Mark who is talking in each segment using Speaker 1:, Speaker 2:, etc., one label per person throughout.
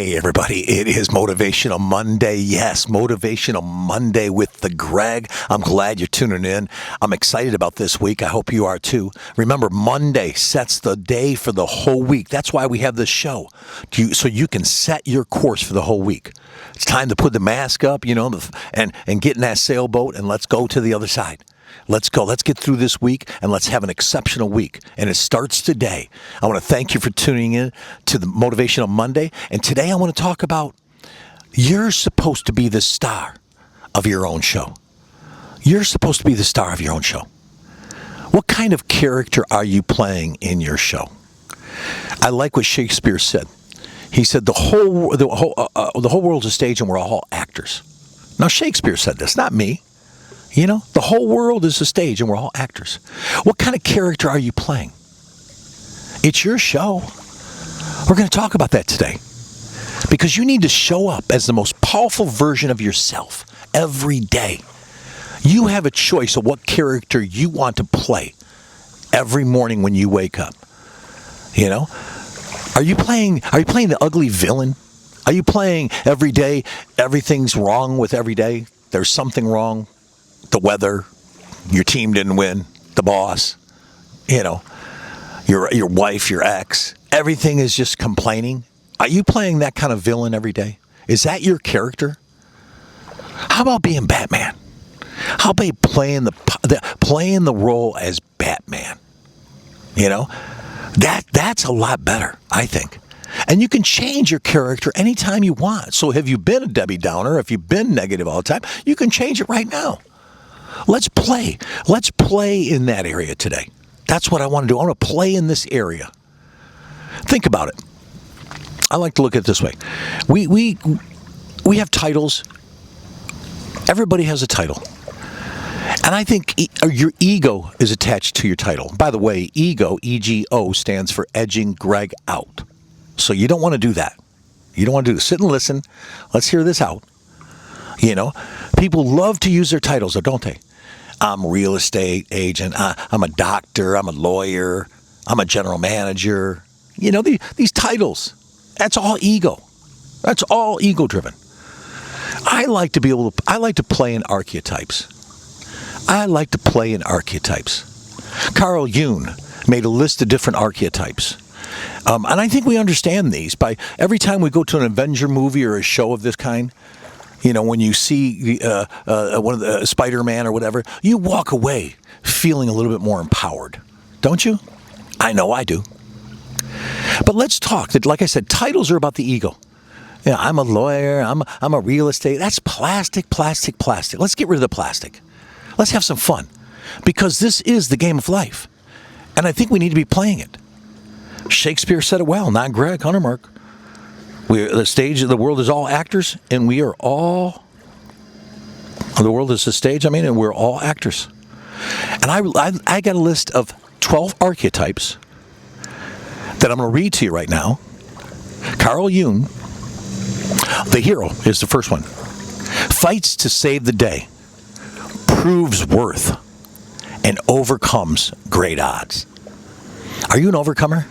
Speaker 1: Hey, everybody, it is Motivational Monday. Yes, Motivational Monday with the Greg. I'm glad you're tuning in. I'm excited about this week. I hope you are too. Remember, Monday sets the day for the whole week. That's why we have this show, so you can set your course for the whole week. It's time to put the mask up, and get in that sailboat, and let's go to the other side. Let's go. Let's get through this week, and let's have an exceptional week. And it starts today. I want to thank you for tuning in to the Motivational Monday. And today I want to talk about you're supposed to be the star of your own show. You're supposed to be the star of your own show. What kind of character are you playing in your show? I like what Shakespeare said. He said the whole world's a stage, and we're all actors. Now, Shakespeare said this, not me. The whole world is a stage and we're all actors. What kind of character are you playing? It's your show. We're going to talk about that today. Because you need to show up as the most powerful version of yourself every day. You have a choice of what character you want to play every morning when you wake up. Are you playing the ugly villain? Are you playing every day everything's wrong with every day? There's something wrong. The weather, your team didn't win, the boss, your wife, your ex, everything is just complaining. Are you playing that kind of villain every day? Is that your character? How about being Batman? How about playing the role as Batman? That's a lot better, I think. And you can change your character anytime you want. So have you been a Debbie Downer? If you've been negative all the time, you can change it right now. Let's play. Let's play in that area today. That's what I want to do. I want to play in this area. Think about it. I like to look at it this way. We have titles. Everybody has a title. And I think your ego is attached to your title. By the way, ego, E-G-O, stands for edging Greg out. So you don't want to do that. You don't want to do this. Sit and listen. Let's hear this out. People love to use their titles, don't they? I'm a real estate agent. I'm a doctor. I'm a lawyer. I'm a general manager. These titles. That's all ego. That's all ego driven. I like to play in archetypes. Carl Jung made a list of different archetypes. And I think we understand these by every time we go to an Avenger movie or a show of this kind. When you see one of the Spider-Man or whatever, you walk away feeling a little bit more empowered, don't you? I know I do. But let's talk. Like I said, titles are about the ego. I'm a lawyer. I'm a real estate. That's plastic. Let's get rid of the plastic. Let's have some fun, because this is the game of life, and I think we need to be playing it. Shakespeare said it well, not Greg, Hunter Mark. The stage of the world is all actors, and we are all. The world is the stage, and we're all actors. And I got a list of 12 archetypes that I'm going to read to you right now. Carl Jung, the hero, is the first one. Fights to save the day, proves worth, and overcomes great odds. Are you an overcomer?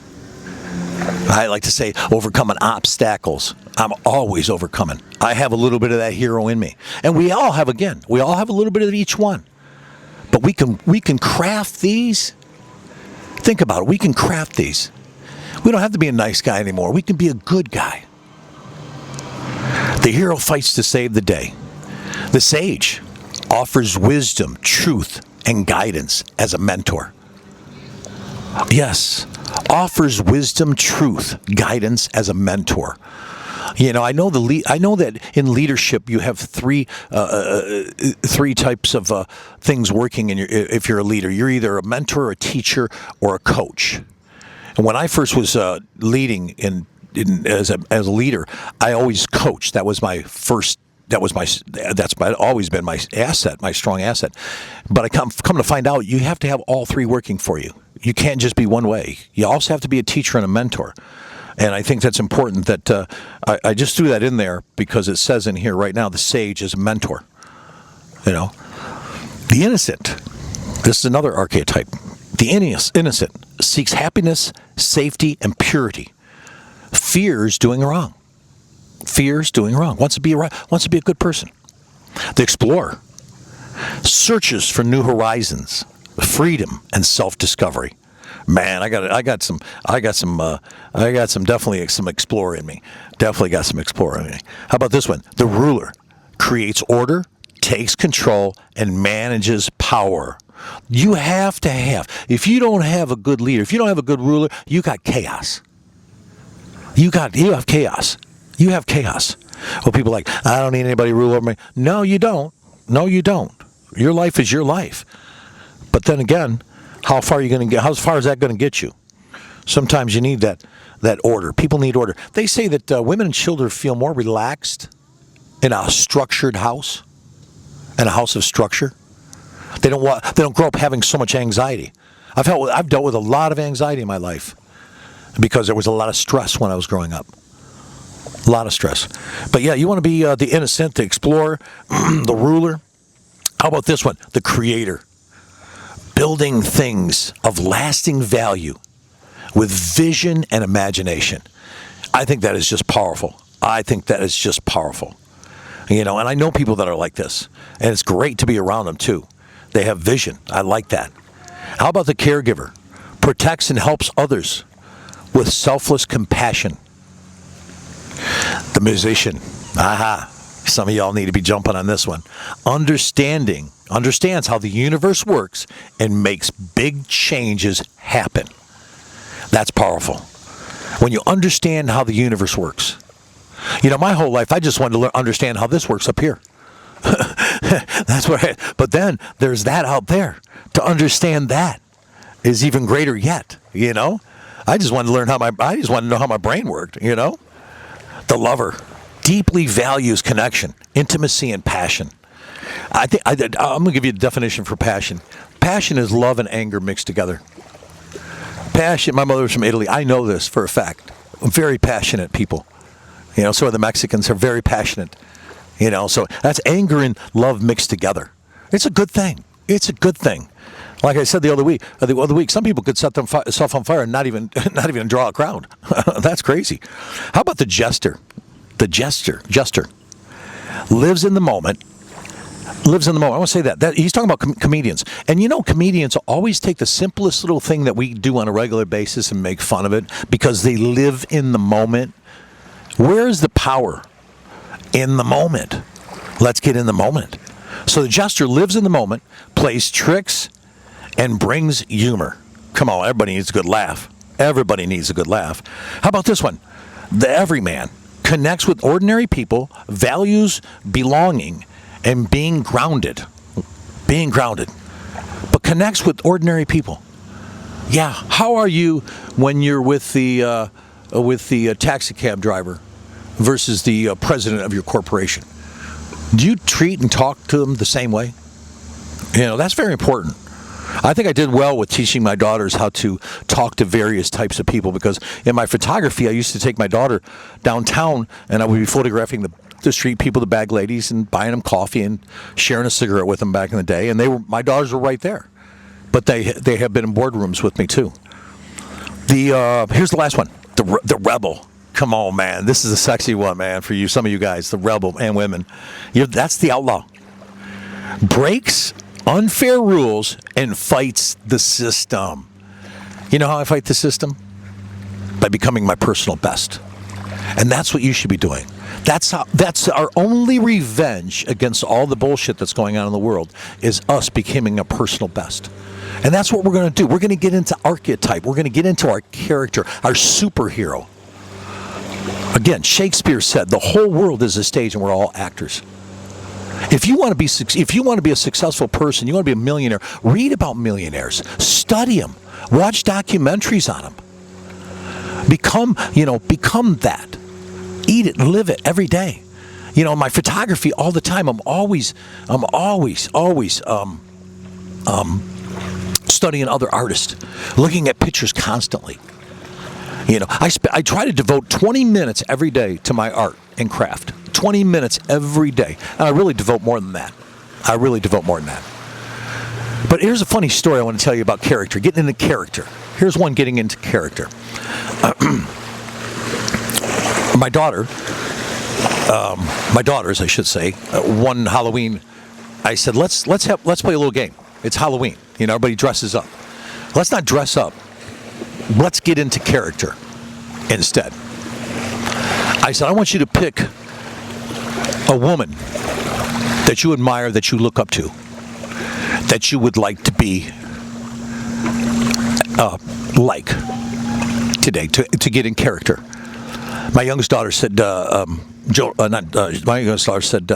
Speaker 1: I like to say overcoming obstacles. I'm always overcoming. I have a little bit of that hero in me. And we all have a little bit of each one. But we can craft these. Think about it. We can craft these. We don't have to be a nice guy anymore. We can be a good guy. The hero fights to save the day. The sage offers wisdom, truth, and guidance as a mentor. Yes, offers wisdom, truth, guidance as a mentor. I know that in leadership you have three types of things working if you're a leader. You're either a mentor, a teacher, or a coach. And when I first was leading as a leader, I always coached. That's always been my asset, my strong asset. But I come to find out, you have to have all three working for you. You can't just be one way. You also have to be a teacher and a mentor. And I think that's important that I just threw that in there because it says in here right now, the sage is a mentor. The innocent. This is another archetype. The innocent seeks happiness, safety, and purity. Fears doing wrong. fears doing wrong, wants to be a good person. The explorer searches for new horizons, freedom, and self-discovery. Man, I got some definitely some explorer in me. Definitely got some explorer in me. How about this one? The ruler creates order, takes control, and manages power. You have to have. If you don't have a good leader, if you don't have a good ruler, you got chaos. You have chaos. You have chaos. Well, people are like, I don't need anybody to rule over me. No, you don't. No, you don't. Your life is your life. But then again, how far are you going to get? How far is that going to get you? Sometimes you need that order. People need order. They say that women and children feel more relaxed in a structured house, in a house of structure. They don't grow up having so much anxiety. I've dealt with a lot of anxiety in my life because there was a lot of stress when I was growing up. A lot of stress. But yeah, you want to be the innocent, the explorer, the ruler. How about this one? The creator. Building things of lasting value with vision and imagination. I think that is just powerful. You know, and I know people that are like this. And it's great to be around them too. They have vision. I like that. How about the caregiver? Protects and helps others with selfless compassion. The musician. Aha. Some of y'all need to be jumping on this one. Understands how the universe works and makes big changes happen. That's powerful. When you understand how the universe works. You know, my whole life, I just wanted to understand how this works up here. But then there's that out there. To understand that is even greater yet, you know? I just wanted to know how my brain worked, you know? The lover deeply values connection, intimacy, and passion. I'm going to give you a definition for passion. Passion is love and anger mixed together. Passion, my mother was from Italy. I know this for a fact. Very passionate people. You know, so are the Mexicans. Are very passionate. You know, so that's anger and love mixed together. It's a good thing. Like I said the other week, some people could set themselves on fire and not even draw a crowd. That's crazy. How about the jester? The jester lives in the moment. I want to say that he's talking about comedians. And you know, comedians always take the simplest little thing that we do on a regular basis and make fun of it because they live in the moment. Where is the power? In the moment. Let's get in the moment. So the jester lives in the moment, plays tricks, and brings humor. Come on, everybody needs a good laugh. How about this one? The everyman connects with ordinary people, values belonging, and being grounded. But connects with ordinary people. Yeah, how are you when you're with the taxi cab driver versus the president of your corporation? Do you treat and talk to them the same way? You know, that's very important. I think I did well with teaching my daughters how to talk to various types of people because in my photography, I used to take my daughter downtown and I would be photographing the street people, the bag ladies, and buying them coffee and sharing a cigarette with them back in the day. And my daughters were right there. But they have been in boardrooms with me too. Here's the last one, the rebel. Come on, man. This is a sexy one, man, for you, some of you guys, the rebel and women. That's the outlaw. Breaks unfair rules and fights the system. You know how I fight the system? By becoming my personal best. And that's what you should be doing. That's our only revenge against all the bullshit that's going on in the world is us becoming a personal best. And that's what we're going to do. We're going to get into archetype. We're going to get into our character, our superhero. Again, Shakespeare said the whole world is a stage and we're all actors. If you want to be a successful person, you want to be a millionaire, read about millionaires, study them, watch documentaries on them. Become that. Eat it, live it every day. You know, my photography all the time, I'm always studying other artists, looking at pictures constantly. You know, I try to devote 20 minutes every day to my art and craft. 20 minutes every day. And I really devote more than that. But here's a funny story I want to tell you about character. Getting into character. Here's one getting into character. My daughter, my daughters, I should say, one Halloween, I said, let's play a little game. It's Halloween. Everybody dresses up. Let's not dress up. Let's get into character instead. I said, I want you to pick a woman that you admire, that you look up to, that you would like to be like today, to get in character. My youngest daughter said, my youngest daughter said,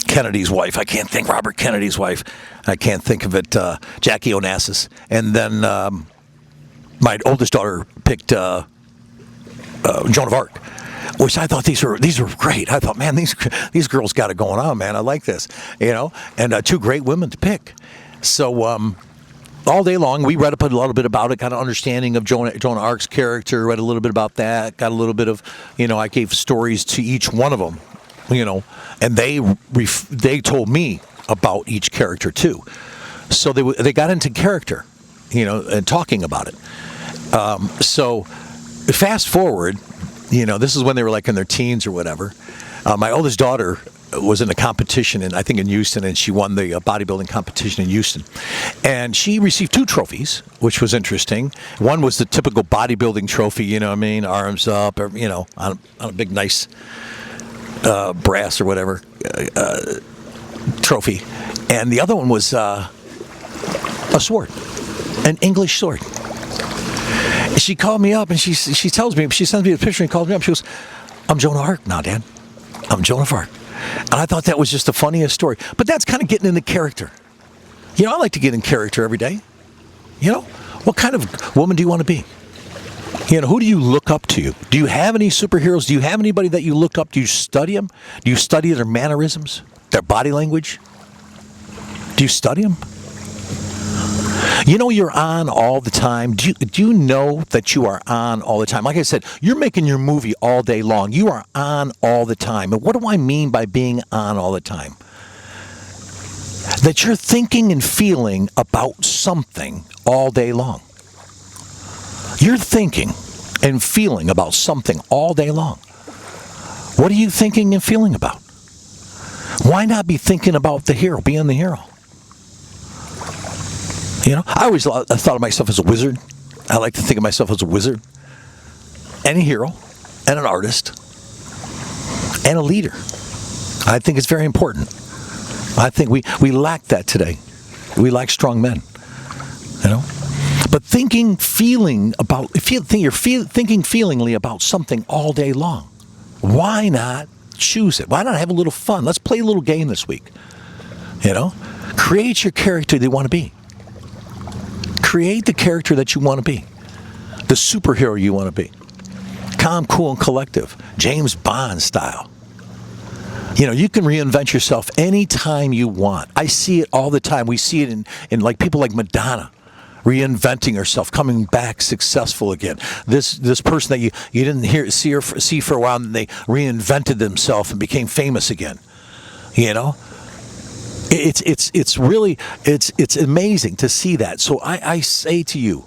Speaker 1: Kennedy's wife. I can't think. Robert Kennedy's wife. I can't think of it. Jackie Onassis. And then my oldest daughter picked Joan of Arc, which I thought these were great. I thought, man, these girls got it going on, man. I like this, and two great women to pick. So all day long, we read up a little bit about it, got an understanding of Joan of Arc's character, read a little bit about that, got a little bit of, I gave stories to each one of them, and they told me about each character too. So they got into character, and talking about it. So fast forward, this is when they were like in their teens or whatever. My oldest daughter was in a competition, I think in Houston, and she won the bodybuilding competition in Houston. And she received 2 trophies, which was interesting. One was the typical bodybuilding trophy, arms up, on a big, nice brass or whatever trophy. And the other one was a sword, an English sword. She called me up and she tells me, she sends me a picture and calls me up. She goes, I'm Joan of Arc now, Dad. I'm Joan of Arc. And I thought that was just the funniest story. But that's kind of getting into character. I like to get in character every day. What kind of woman do you want to be? Who do you look up to? Do you have any superheroes? Do you have anybody that you look up to? Do you study them? Do you study their mannerisms, their body language? Do you study them? You're on all the time. Do you know that you are on all the time? Like I said, you're making your movie all day long. You are on all the time. And what do I mean by being on all the time? That you're thinking and feeling about something all day long. You're thinking and feeling about something all day long. What are you thinking and feeling about? Why not be thinking about the hero, being the hero? I always thought of myself as a wizard. I like to think of myself as a wizard, and a hero, and an artist, and a leader. I think it's very important. I think we lack that today. We lack strong men. But thinking feelingly about something all day long. Why not choose it? Why not have a little fun? Let's play a little game this week. Create your character that you want to be. Create the character that you want to be. The superhero you want to be. Calm, cool, and collective. James Bond style. You can reinvent yourself anytime you want. I see it all the time. We see it in like people like Madonna. Reinventing herself, coming back successful again. This person that you didn't see for a while, and they reinvented themselves and became famous again. It's really amazing to see that. So I say to you,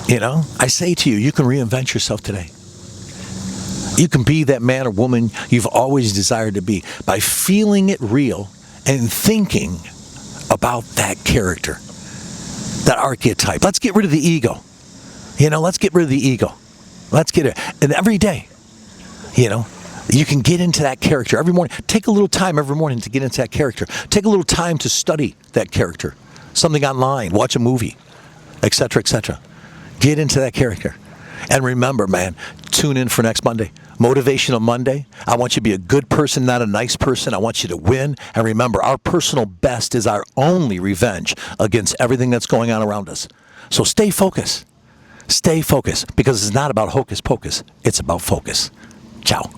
Speaker 1: you can reinvent yourself today. You can be that man or woman you've always desired to be by feeling it real and thinking about that character. That archetype. Let's get rid of the ego. Let's get rid of the ego. Let's get it. And every day, you can get into that character every morning. Take a little time every morning to get into that character. Take a little time to study that character. Something online, watch a movie, etc., etc. Get into that character. And remember, man, tune in for next Monday. Motivational Monday. I want you to be a good person, not a nice person. I want you to win. And remember, our personal best is our only revenge against everything that's going on around us. So stay focused. Stay focused, because it's not about hocus pocus. It's about focus. Ciao.